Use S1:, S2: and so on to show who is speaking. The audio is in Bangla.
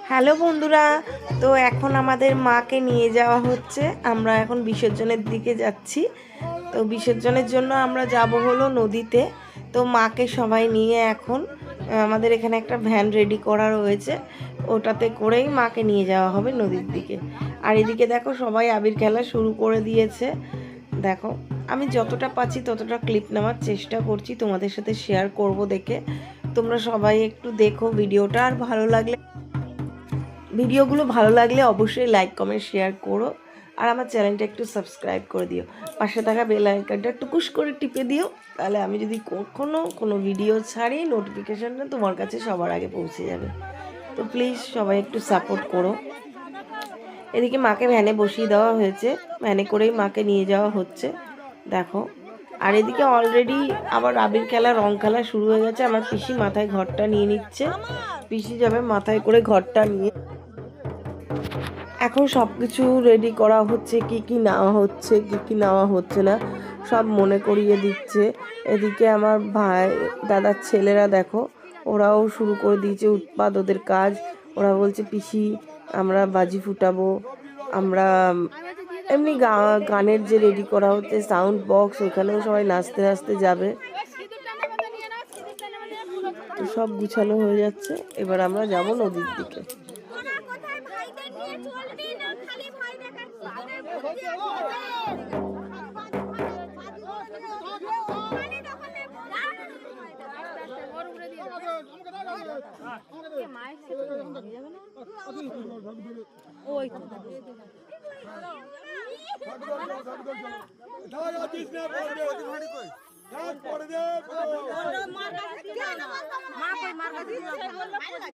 S1: হ্যালো বন্ধুরা, তো এখন আমাদের মাকে নিয়ে যাওয়া হচ্ছে। আমরা এখন বিসর্জনের দিকে যাচ্ছি। তো বিসর্জনের জন্য আমরা যাব হলো নদীতে। তো মাকে সবাই নিয়ে এখন আমাদের এখানে একটা ভ্যান রেডি করা রয়েছে, ওটাতে করেই মাকে নিয়ে যাওয়া হবে নদীর দিকে। আর এদিকে দেখো সবাই আবির খেলা শুরু করে দিয়েছে। দেখো আমি যতটা পাচ্ছি ততটা ক্লিপ নেওয়ার চেষ্টা করছি, তোমাদের সাথে শেয়ার করব দেখে। তোমরা সবাই একটু দেখো ভিডিওটা, আর ভিডিওগুলো ভালো লাগলে অবশ্যই লাইক কমেন্ট শেয়ার করো, আর আমার চ্যানেলটা একটু সাবস্ক্রাইব করে দিও। পাশে থাকা বেল আইকনটা একটু পুশ করে টিপে দিও, তাহলে আমি যদি কখনো কোনো ভিডিও ছাড়ি নোটিফিকেশানটা তোমার কাছে সবার আগে পৌঁছে যাবে। তো প্লিজ সবাই একটু সাপোর্ট করো। এদিকে মাকে ভ্যানে বসিয়ে দেওয়া হয়েছে, ভ্যানে করেই মাকে নিয়ে যাওয়া হচ্ছে দেখো। আর এদিকে অলরেডি আবার আবির খেলা রং খেলা শুরু হয়ে গেছে। আমার পিসি মাথায় ঘরটা নিয়ে নিচ্ছে, পিসি যাবে মাথায় করে ঘরটা নিয়ে। এখন সব কিছু রেডি করা হচ্ছে, কি কি নেওয়া হচ্ছে কি কি নেওয়া হচ্ছে না সব মনে করিয়ে দিচ্ছে। এদিকে আমার ভাই দাদার ছেলেরা দেখো, ওরাও শুরু করে দিয়েছে উৎপাত, ওদের কাজ। ওরা বলছে পিসি আমরা বাজি ফুটাবো, আমরা এমনি গানের যে রেডি করা হচ্ছে সাউন্ড বক্স, ওখানেও সবাই নাচতে নাচতে যাবে। তো সব গুছানো হয়ে যাচ্ছে, এবার আমরা যাব নদীর দিকে।